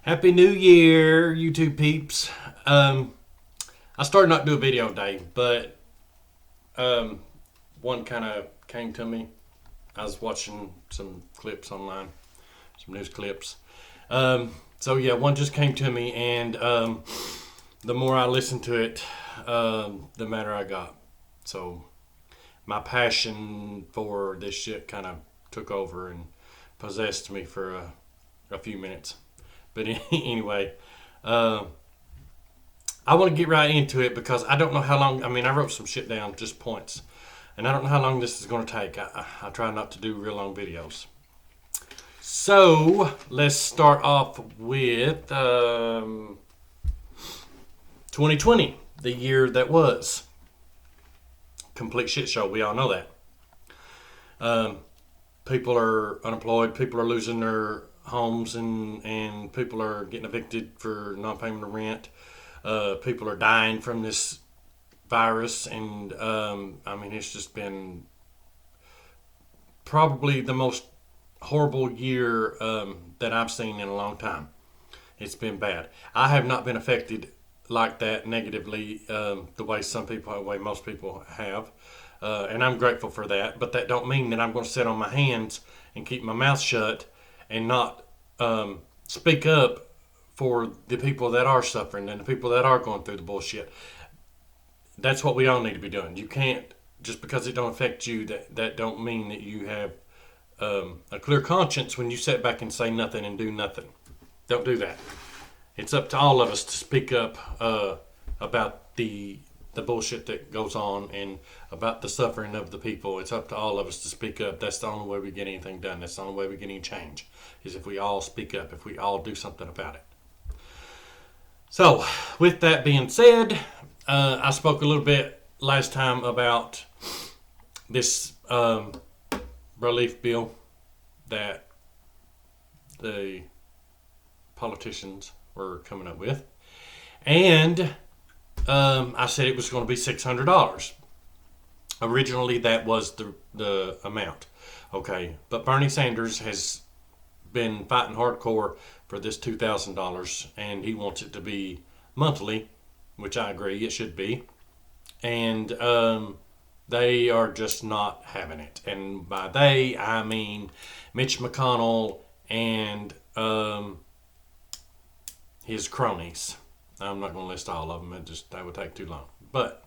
Happy New Year, YouTube peeps. I started not to do a video today, but um, one kind of came to me. I was watching some clips online, some news clips. So one just came to me, and the more I listened to it, the madder I got. So my passion for this shit kind of took over and possessed me for a few minutes. But anyway, uh, I want to get right into it because I don't know how long. I mean, I wrote some shit down, just points, and I don't know how long this is going to take. I try not to do real long videos. So let's start off with 2020, the year that was. Complete shit show. We all know that. People are unemployed. People are losing their homes, and people are getting evicted for non-payment of rent. People are dying from this virus, and I mean, it's just been probably the most horrible year that I've seen in a long time. It's been bad. I have not been affected like that negatively the way most people have. And I'm grateful for that, but that don't mean that I'm going to sit on my hands and keep my mouth shut and not speak up for the people that are suffering and the people that are going through the bullshit. That's what we all need to be doing. You can't, just because it don't affect you, that don't mean that you have a clear conscience when you sit back and say nothing and do nothing. Don't do that. It's up to all of us to speak up about the bullshit that goes on and about the suffering of the people. It's up to all of us to speak up. That's the only way we get anything done. That's the only way we get any change, is if we all speak up, if we all do something about it. So, with that being said, I spoke a little bit last time about this relief bill that the politicians were coming up with. And I said it was going to be $600. Originally, that was the amount. Okay, but Bernie Sanders has been fighting hardcore for this $2,000, and he wants it to be monthly, which I agree it should be. And they are just not having it. And by they, I mean Mitch McConnell and his cronies. I'm not going to list all of them. That would take too long. But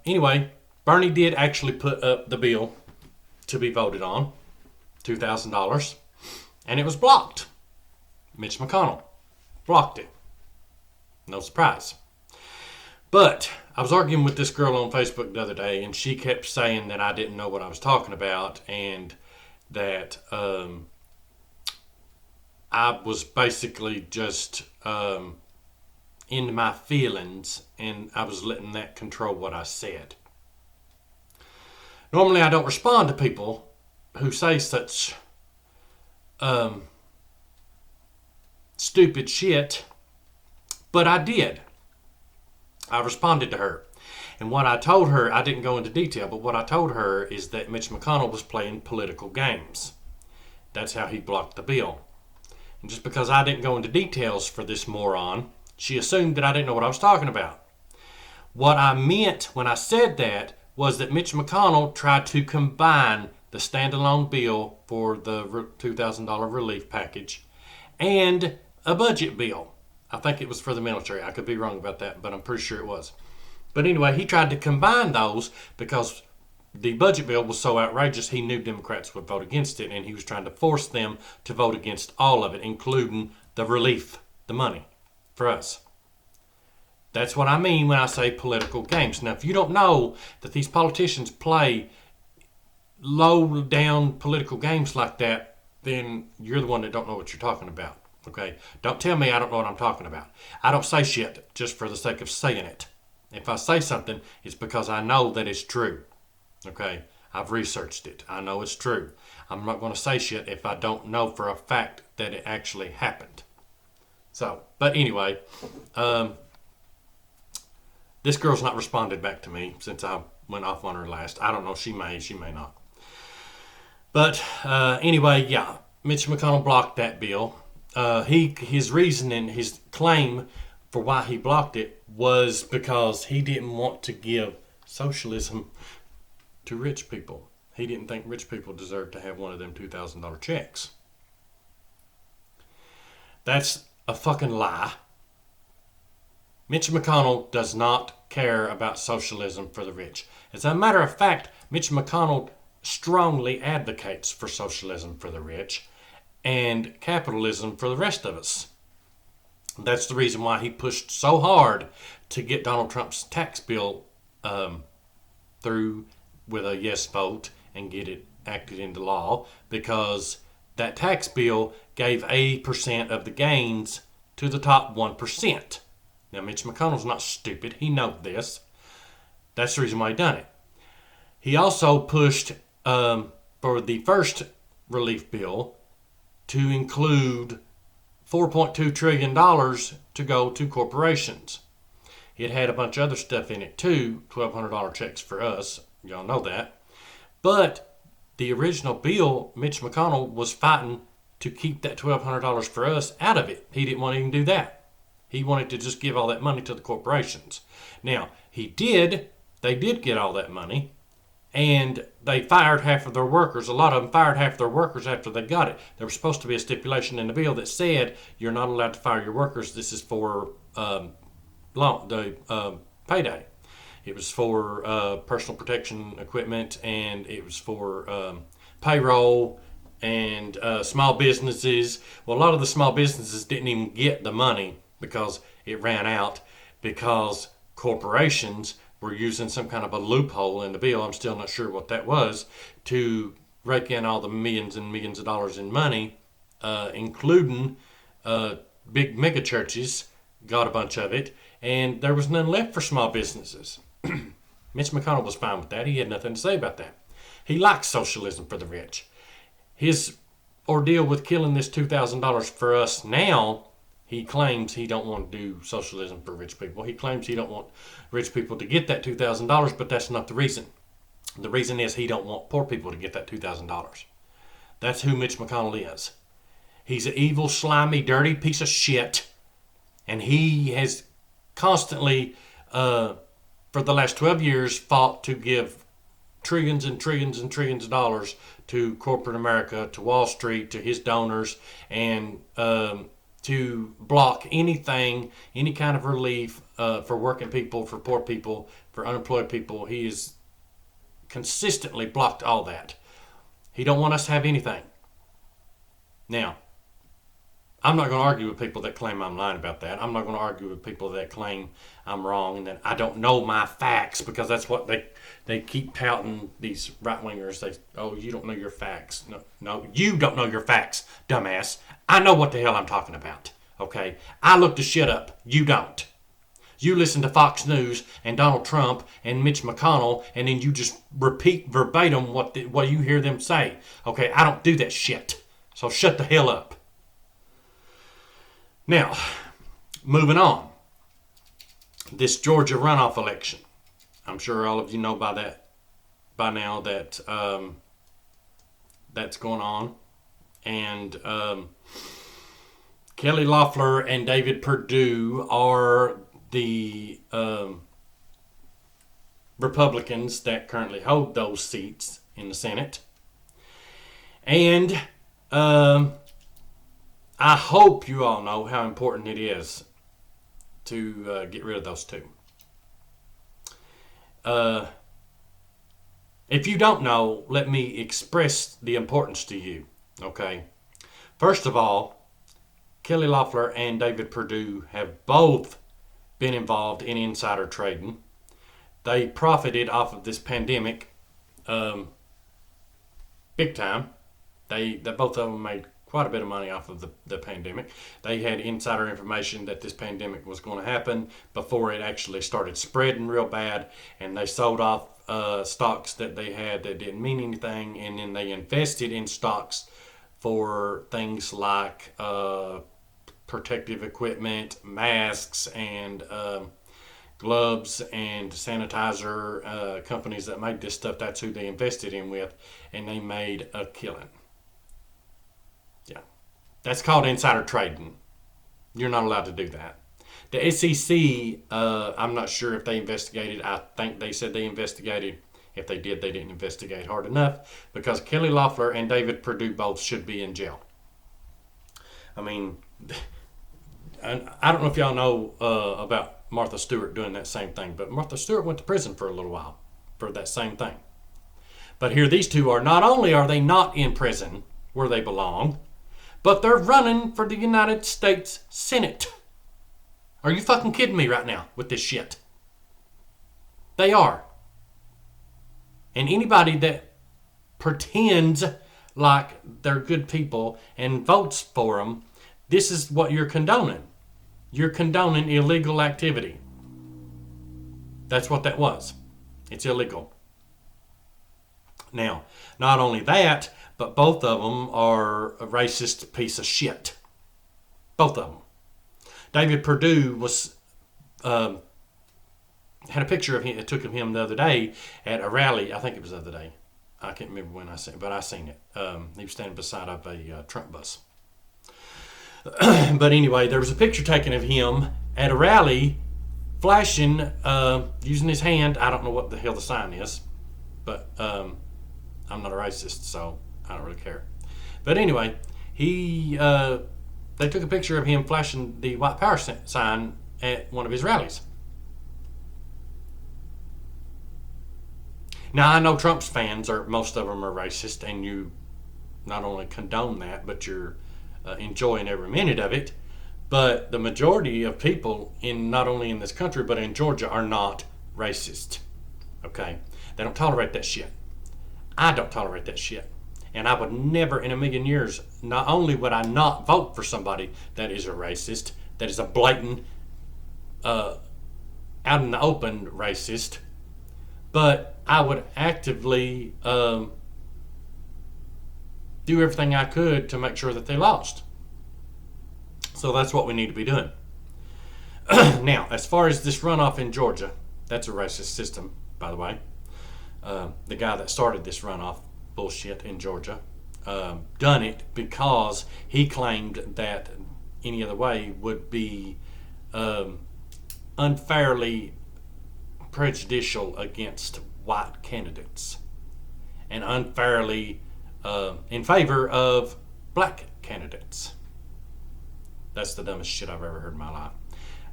anyway, Bernie did actually put up the bill to be voted on, $2,000, and it was blocked. Mitch McConnell blocked it. No surprise. But I was arguing with this girl on Facebook the other day, and she kept saying that I didn't know what I was talking about, and that I was basically just into my feelings, and I was letting that control what I said. Normally, I don't respond to people who say such stupid shit, but I did. I responded to her. And what I told her, I didn't go into detail, but what I told her is that Mitch McConnell was playing political games. That's how he blocked the bill. And just because I didn't go into details for this moron, she assumed that I didn't know what I was talking about. What I meant when I said that was that Mitch McConnell tried to combine the standalone bill for the $2,000 relief package and a budget bill. I think it was for the military. I could be wrong about that, but I'm pretty sure it was. But anyway, he tried to combine those because the budget bill was so outrageous he knew Democrats would vote against it, and he was trying to force them to vote against all of it, including the relief, the money for us. That's what I mean when I say political games. Now, if you don't know that these politicians play low down political games like that, then you're the one that don't know what you're talking about. Okay? Don't tell me I don't know what I'm talking about. I don't say shit just for the sake of saying it. If I say something, it's because I know that it's true. Okay? I've researched it. I know it's true. I'm not going to say shit if I don't know for a fact that it actually happened. So, but anyway, this girl's not responded back to me since I went off on her last. I don't know. She may not. But anyway, yeah, Mitch McConnell blocked that bill. his reasoning, his claim for why he blocked it was because he didn't want to give socialism to rich people. He didn't think rich people deserved to have one of them $2,000 checks. That's a fucking lie. Mitch McConnell does not care about socialism for the rich. As a matter of fact, Mitch McConnell strongly advocates for socialism for the rich and capitalism for the rest of us. That's the reason why he pushed so hard to get Donald Trump's tax bill through with a yes vote and get it acted into law, because that tax bill gave 80% of the gains to the top 1%. Now, Mitch McConnell's not stupid. He knows this. That's the reason why he done it. He also pushed for the first relief bill to include $4.2 trillion to go to corporations. It had a bunch of other stuff in it too, $1,200 checks for us. Y'all know that. But the original bill, Mitch McConnell was fighting to keep that $1,200 for us out of it. He didn't want to even do that. He wanted to just give all that money to the corporations. Now, they did get all that money, and they fired half of their workers. A lot of them fired half of their workers after they got it. There was supposed to be a stipulation in the bill that said you're not allowed to fire your workers. This is for payday. It was for personal protection equipment, and it was for payroll and small businesses. Well, a lot of the small businesses didn't even get the money because it ran out, because corporations were using some kind of a loophole in the bill. I'm still not sure what that was, to rake in all the millions and millions of dollars in money, including big mega churches got a bunch of it, and there was none left for small businesses. Mitch McConnell was fine with that. He had nothing to say about that. He likes socialism for the rich. His ordeal with killing this $2,000 for us now, he claims he don't want to do socialism for rich people. He claims he don't want rich people to get that $2,000, but that's not the reason. The reason is he don't want poor people to get that $2,000. That's who Mitch McConnell is. He's an evil, slimy, dirty piece of shit, and he has constantly, for the last 12 years, fought to give trillions and trillions and trillions of dollars to corporate America, to Wall Street, to his donors, and to block anything, any kind of relief for working people, for poor people, for unemployed people. He has consistently blocked all that. He don't want us to have anything. Now, I'm not going to argue with people that claim I'm lying about that. I'm not going to argue with people that claim I'm wrong and that I don't know my facts, because that's what they keep touting, these right-wingers. You don't know your facts. No, you don't know your facts, dumbass. I know what the hell I'm talking about, okay? I looked the shit up. You don't. You listen to Fox News and Donald Trump and Mitch McConnell, and then you just repeat verbatim what you hear them say. Okay, I don't do that shit. So shut the hell up. Now, moving on. This Georgia runoff election. I'm sure all of you know by now that that's going on. And Kelly Loeffler and David Perdue are the Republicans that currently hold those seats in the Senate. And I hope you all know how important it is to get rid of those two. If you don't know, let me express the importance to you, okay? First of all, Kelly Loeffler and David Perdue have both been involved in insider trading. They profited off of this pandemic big time. They both of them made quite a bit of money off of the pandemic. They had insider information that this pandemic was going to happen before it actually started spreading real bad, and they sold off stocks that they had that didn't mean anything, and then they invested in stocks for things like protective equipment, masks, and gloves and sanitizer companies that made this stuff. That's who they invested in with, and they made a killing. Yeah, That's called insider trading. You're not allowed to do that. The SEC, I'm not sure if they investigated. I think they said they investigated. If they did, they didn't investigate hard enough because Kelly Loeffler and David Perdue both should be in jail. I mean, I don't know if y'all know about Martha Stewart doing that same thing, but Martha Stewart went to prison for a little while for that same thing. But here these two are, not only are they not in prison where they belong, but they're running for the United States Senate. Are you fucking kidding me right now with this shit? They are. And anybody that pretends like they're good people and votes for them, this is what you're condoning. You're condoning illegal activity. That's what that was. It's illegal. Now, not only that, but both of them are a racist piece of shit. Both of them. David Perdue was had a picture of him. It took of him the other day at a rally. I think it was the other day. I can't remember when I seen it, but I seen it. He was standing beside of a Trump bus. But anyway, there was a picture taken of him at a rally, flashing, using his hand. I don't know what the hell the sign is, but I'm not a racist, so I don't really care. But anyway, they took a picture of him flashing the white power sign at one of his rallies. Now, I know Trump's fans, most of them are racist, and you not only condone that, but you're enjoying every minute of it. But the majority of people, not only in this country, but in Georgia, are not racist. Okay? They don't tolerate that shit. I don't tolerate that shit. And I would never in a million years, not only would I not vote for somebody that is a racist, that is a blatant, out in the open racist, but I would actively do everything I could to make sure that they lost. So that's what we need to be doing. Now, as far as this runoff in Georgia, that's a racist system, by the way. The guy that started this runoff bullshit in Georgia done it because he claimed that any other way would be unfairly prejudicial against white candidates and unfairly in favor of black candidates. That's the dumbest shit I've ever heard in my life.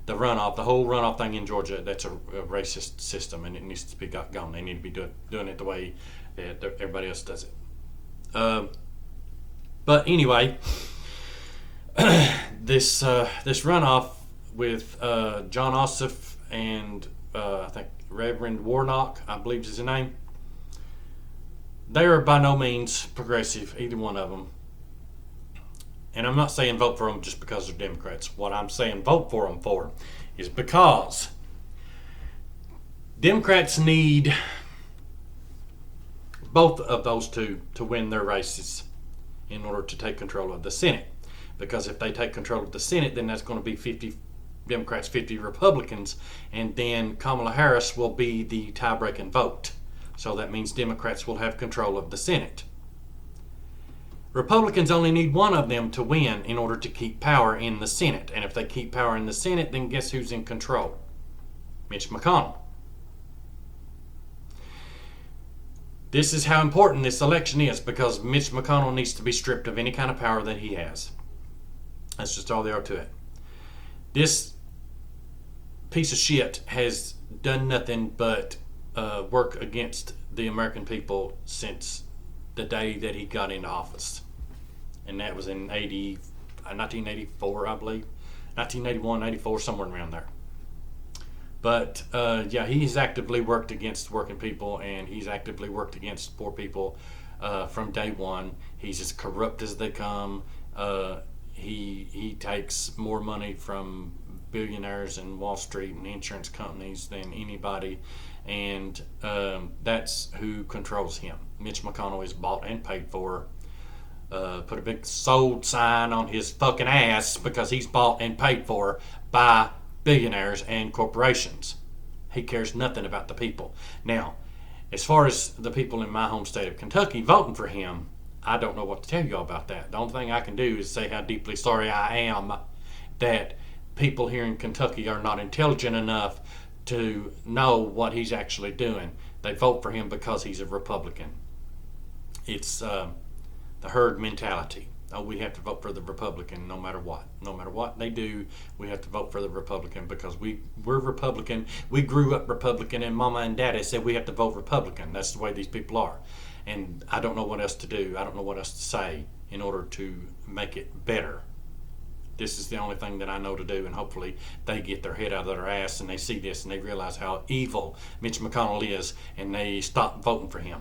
The whole runoff thing in Georgia, that's a racist system, and it needs to be gone. They need to be doing it the way that everybody else does it. But anyway, this runoff with John Ossoff and I think Reverend Warnock, I believe is his name. They are by no means progressive, either one of them. And I'm not saying vote for them just because they're Democrats. What I'm saying vote for them for is because Democrats need both of those two to win their races in order to take control of the Senate. Because if they take control of the Senate, then that's going to be 50 Democrats, 50 Republicans, and then Kamala Harris will be the tie-breaking vote. So that means Democrats will have control of the Senate. Republicans only need one of them to win in order to keep power in the Senate. And if they keep power in the Senate, then guess who's in control? Mitch McConnell. This is how important this election is, because Mitch McConnell needs to be stripped of any kind of power that he has. That's just all there are to it. This piece of shit has done nothing but work against the American people since the day that he got into office. And that was in 1984, I believe. 1981, 84, somewhere around there. But yeah, he's actively worked against working people, and he's actively worked against poor people from day one. He's as corrupt as they come. He takes more money from billionaires and Wall Street and insurance companies than anybody, and that's who controls him. Mitch McConnell is bought and paid for. Put a big sold sign on his fucking ass because he's bought and paid for by billionaires and corporations. He cares nothing about the people. Now, as far as the people in my home state of Kentucky voting for him, I don't know what to tell you about that. The only thing I can do is say how deeply sorry I am that people here in Kentucky are not intelligent enough to know what he's actually doing. They vote for him because he's a Republican. It's the herd mentality. Oh, we have to vote for the Republican no matter what. No matter what they do, we have to vote for the Republican because we're Republican. We grew up Republican, and Mama and Daddy said we have to vote Republican. That's the way these people are. And I don't know what else to do. I don't know what else to say in order to make it better. This is the only thing that I know to do, and hopefully they get their head out of their ass and they see this and they realize how evil Mitch McConnell is, and they stop voting for him.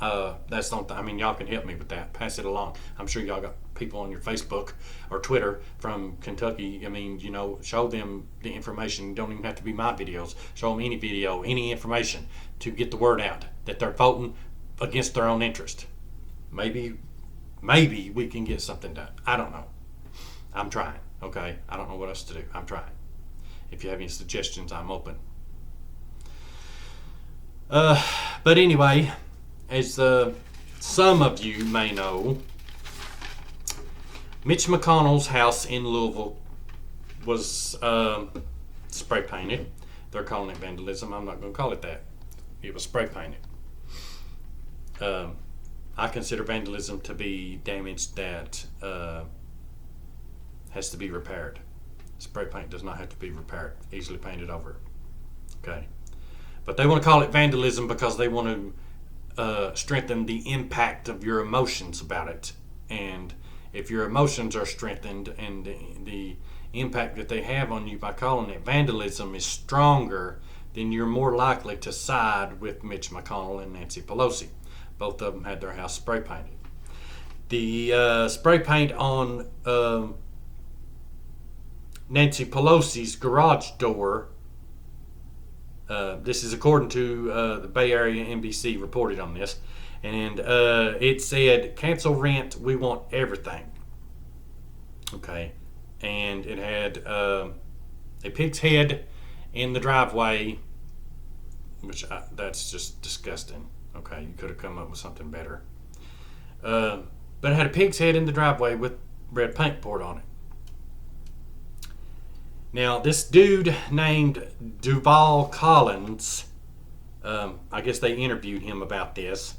That's not. I mean, y'all can help me with that. Pass it along. I'm sure y'all got people on your Facebook or Twitter from Kentucky. I mean, show them the information. You don't even have to be my videos. Show them any video, any information to get the word out that they're voting against their own interest. Maybe we can get something done. I don't know. I'm trying. Okay, I don't know what else to do. I'm trying. If you have any suggestions, I'm open. But anyway. As some of you may know, Mitch McConnell's house in Louisville was spray painted. They're calling it vandalism. I'm not going to call it that. It was spray painted. I consider vandalism to be damage that has to be repaired. Spray paint does not have to be repaired. Easily painted over. Okay. But they want to call it vandalism because they want to strengthen the impact of your emotions about it. And if your emotions are strengthened and the impact that they have on you by calling it vandalism is stronger, then you're more likely to side with Mitch McConnell and Nancy Pelosi. Both of them had their house spray painted. The spray paint on Nancy Pelosi's garage door, this is according to the Bay Area NBC reported on this, and it said, cancel rent, we want everything. Okay, and it had a pig's head in the driveway, which that's just disgusting. Okay, you could have come up with something better. But it had a pig's head in the driveway with red paint poured on it. Now, this dude named Duval Collins, I guess they interviewed him about this,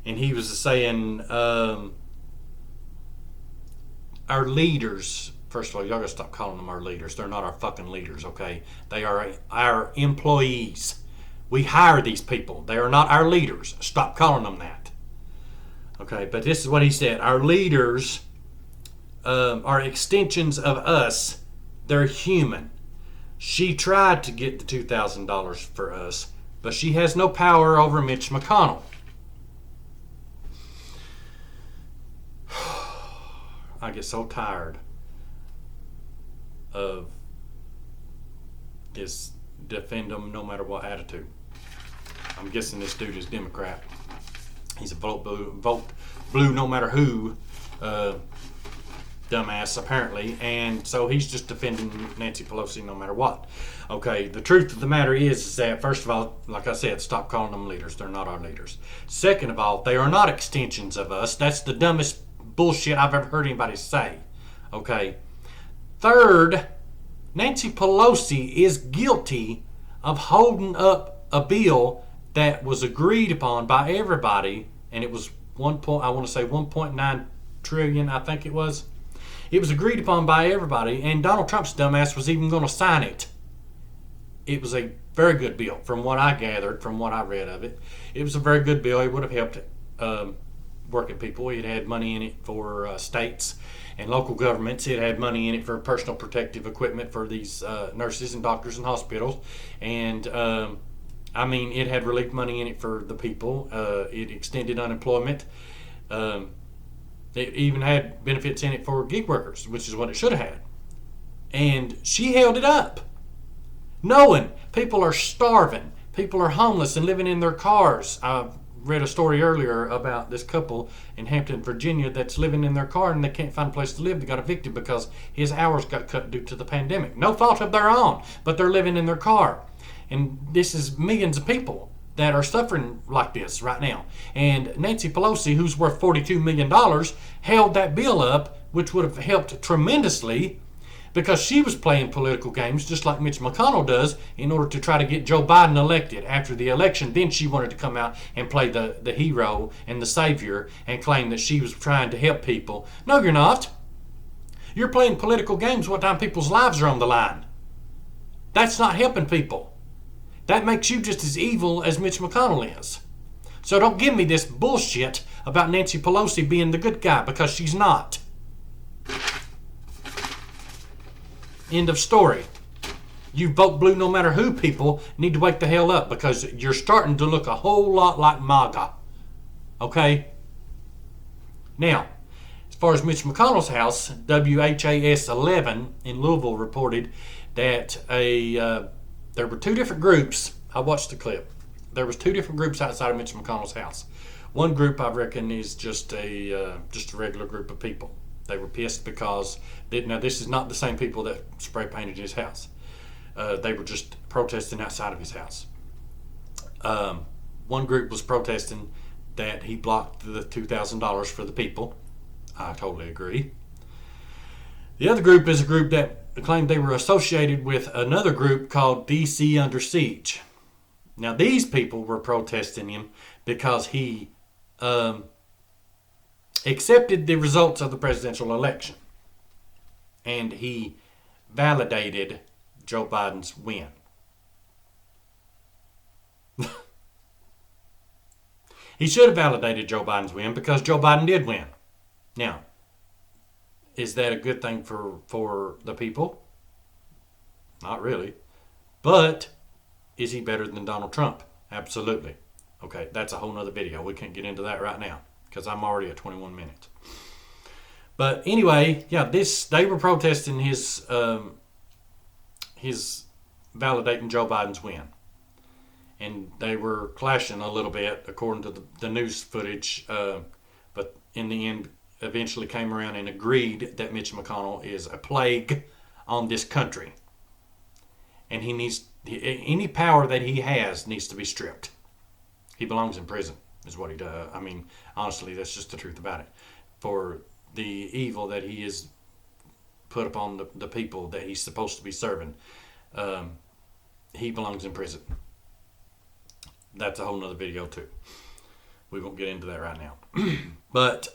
and he was saying, our leaders, first of all, y'all gotta stop calling them our leaders. They're not our fucking leaders, okay? They are our employees. We hire these people. They are not our leaders. Stop calling them that. Okay, but this is what he said. Our leaders are extensions of us. They're human. She tried to get the $2,000 for us, but she has no power over Mitch McConnell. I get so tired of this defend them no matter what attitude. I'm guessing this dude is Democrat. He's a vote blue no matter who dumbass apparently, and so he's just defending Nancy Pelosi no matter what. Okay, the truth of the matter is that, first of all, like I said, stop calling them leaders. They're not our leaders. Second of all, they are not extensions of us. That's the dumbest bullshit I've ever heard anybody say. Okay. Third, Nancy Pelosi is guilty of holding up a bill that was agreed upon by everybody, and it was 1.9 trillion, I think it was. It was agreed upon by everybody, and Donald Trump's dumbass was even going to sign it. It was a very good bill, from what I gathered, from what I read of it. It was a very good bill. It would have helped working people. It had money in it for states and local governments. It had money in it for personal protective equipment for these nurses and doctors and hospitals. And, it had relief money in it for the people. It extended unemployment. It even had benefits in it for gig workers, which is what it should have had. And she held it up, knowing people are starving, people are homeless and living in their cars. I read a story earlier about this couple in Hampton, Virginia, that's living in their car and they can't find a place to live. They got evicted because his hours got cut due to the pandemic. No fault of their own, but they're living in their car. And this is millions of people that are suffering like this right now. And Nancy Pelosi, who's worth $42 million, held that bill up, which would have helped tremendously, because she was playing political games just like Mitch McConnell does in order to try to get Joe Biden elected. After the election, then she wanted to come out and play the hero and the savior and claim that she was trying to help people. No, you're not. You're playing political games one time people's lives are on the line. That's not helping people. That makes you just as evil as Mitch McConnell is. So don't give me this bullshit about Nancy Pelosi being the good guy, because she's not. End of story. You vote blue no matter who, people need to wake the hell up, because you're starting to look a whole lot like MAGA. Okay? Now, as far as Mitch McConnell's house, WHAS 11 in Louisville reported that there were two different groups. I watched the clip. There was two different groups outside of Mitch McConnell's house. One group, I reckon, is just a regular group of people. They were pissed because now this is not the same people that spray painted his house. They were just protesting outside of his house. One group was protesting that he blocked the $2,000 for the people. I totally agree. The other group is a group that claimed they were associated with another group called DC Under Siege. Now these people were protesting him because he accepted the results of the presidential election, and he validated Joe Biden's win. He should have validated Joe Biden's win, because Joe Biden did win. Now, is that a good thing for the people? Not really. But is he better than Donald Trump? Absolutely. Okay, that's a whole nother video. We can't get into that right now, because I'm already at 21 minutes. But anyway, yeah, they were protesting his validating Joe Biden's win. And they were clashing a little bit, according to the news footage. But in the end, eventually came around and agreed that Mitch McConnell is a plague on this country. And he needs, any power that he has needs to be stripped. He belongs in prison, is what he does. I mean, honestly, that's just the truth about it. For the evil that he has put upon the people that he's supposed to be serving, he belongs in prison. That's a whole nother video too. We won't get into that right now. But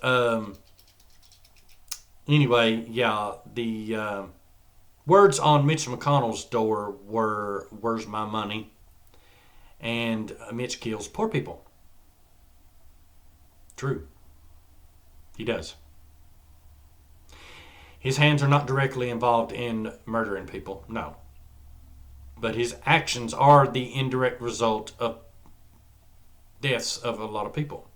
anyway, yeah, the words on Mitch McConnell's door were, "Where's my money?" and "Mitch kills poor people." True. He does. His hands are not directly involved in murdering people, no. But his actions are the indirect result of deaths of a lot of people.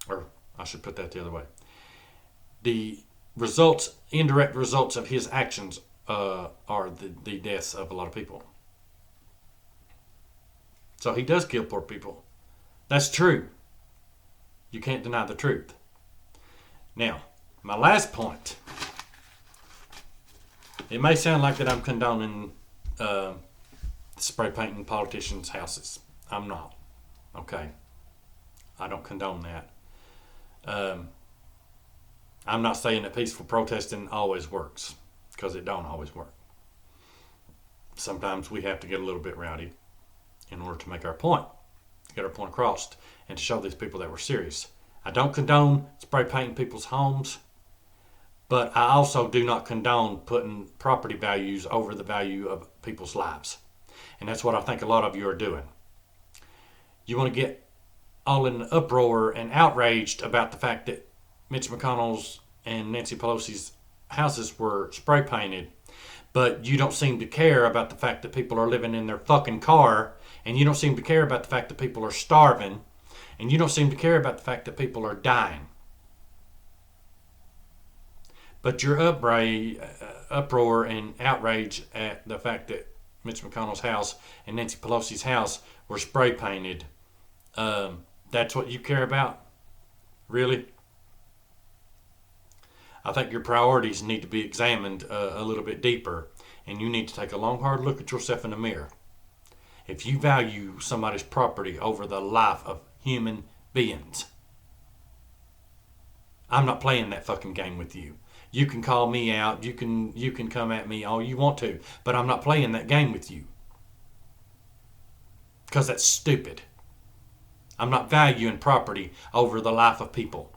Or I should put that the other way. The results, indirect results of his actions are the deaths of a lot of people. So he does kill poor people. That's true. You can't deny the truth. Now, my last point. It may sound like that I'm condoning spray painting politicians' houses. I'm not. Okay? I don't condone that. I'm not saying that peaceful protesting always works, because it don't always work. Sometimes we have to get a little bit rowdy in order to make our point, get our point across, and to show these people that we're serious. I don't condone spray painting people's homes, but I also do not condone putting property values over the value of people's lives. And that's what I think a lot of you are doing. You want to get all in an uproar and outraged about the fact that Mitch McConnell's and Nancy Pelosi's houses were spray painted, but you don't seem to care about the fact that people are living in their fucking car, and you don't seem to care about the fact that people are starving, and you don't seem to care about the fact that people are dying. But your uproar and outrage at the fact that Mitch McConnell's house and Nancy Pelosi's house were spray painted, that's what you care about? Really? I think your priorities need to be examined a little bit deeper, and you need to take a long, hard look at yourself in the mirror if you value somebody's property over the life of human beings. I'm not playing that fucking game with you. You can call me out. You can come at me all you want to. But I'm not playing that game with you. Because that's stupid. I'm not valuing property over the life of people.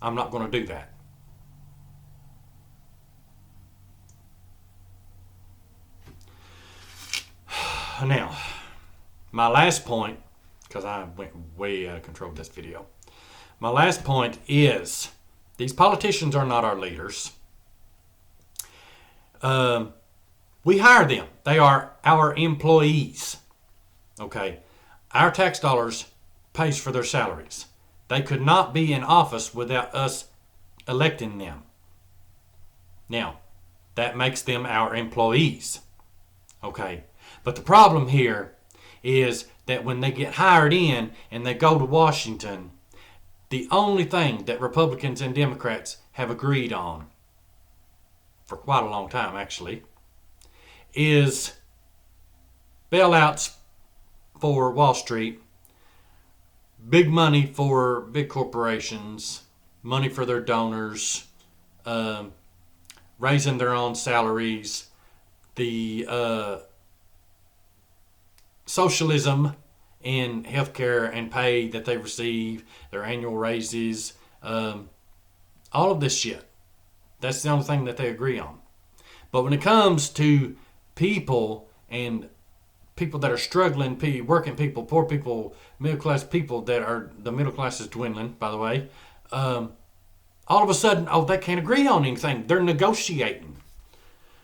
I'm not going to do that. Now, my last point, because I went way out of control with this video. My last point is, these politicians are not our leaders. We hire them. They are our employees. Okay? Our tax dollars pays for their salaries. They could not be in office without us electing them. Now, that makes them our employees. Okay? But the problem here is that when they get hired in and they go to Washington, the only thing that Republicans and Democrats have agreed on, for quite a long time actually, is bailouts for Wall Street, big money for big corporations, money for their donors, raising their own salaries, the socialism in healthcare and pay that they receive, their annual raises, all of this shit. That's the only thing that they agree on. But when it comes to people and people that are struggling, working people, poor people, middle class people that are, the middle class is dwindling, by the way, all of a sudden, they can't agree on anything. They're negotiating.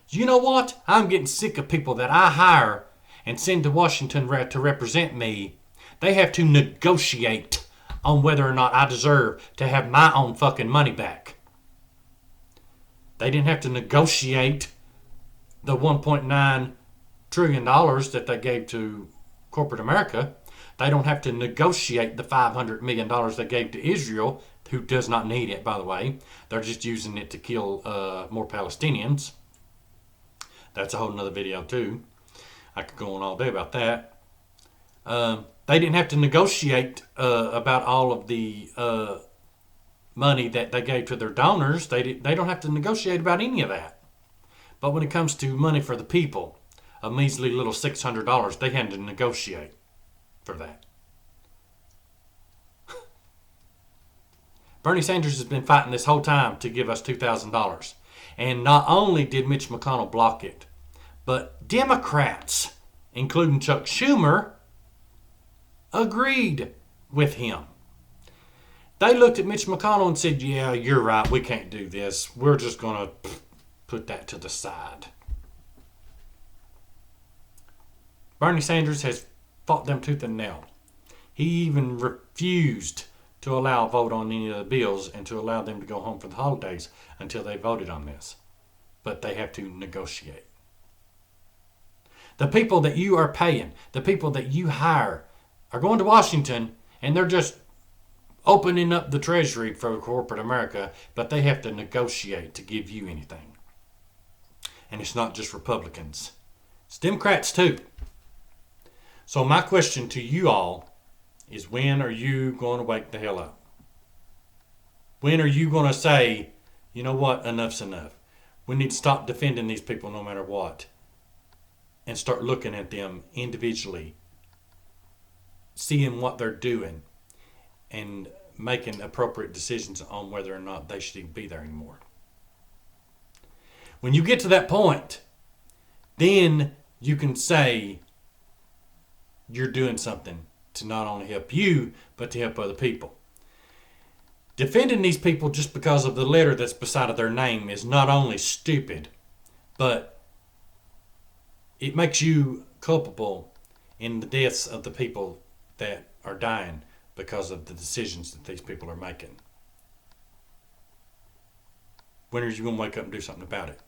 You know what? I'm getting sick of people that I hire and send to Washington to represent me. They have to negotiate on whether or not I deserve to have my own fucking money back. They didn't have to negotiate the $1.9 trillion that they gave to corporate America. They don't have to negotiate the $500 million they gave to Israel, who does not need it, by the way. They're just using it to kill more Palestinians. That's a whole nother video, too. I could go on all day about that. They didn't have to negotiate about all of the money that they gave to their donors. They don't have to negotiate about any of that. But when it comes to money for the people, a measly little $600, they had to negotiate for that. Bernie Sanders has been fighting this whole time to give us $2,000. And not only did Mitch McConnell block it, but Democrats, including Chuck Schumer, agreed with him. They looked at Mitch McConnell and said, yeah, you're right, we can't do this. We're just going to put that to the side. Bernie Sanders has fought them tooth and nail. He even refused to allow a vote on any of the bills and to allow them to go home for the holidays until they voted on this. But they have to negotiate. The people that you are paying, the people that you hire, are going to Washington and they're just opening up the treasury for corporate America, but they have to negotiate to give you anything. And it's not just Republicans. It's Democrats too. So my question to you all is, when are you going to wake the hell up? When are you going to say, you know what, enough's enough. We need to stop defending these people no matter what. And start looking at them individually, seeing what they're doing, and making appropriate decisions on whether or not they should even be there anymore. When you get to that point, then you can say you're doing something to not only help you, but to help other people. Defending these people just because of the letter that's beside of their name is not only stupid, but it makes you culpable in the deaths of the people that are dying because of the decisions that these people are making. When are you going to wake up and do something about it?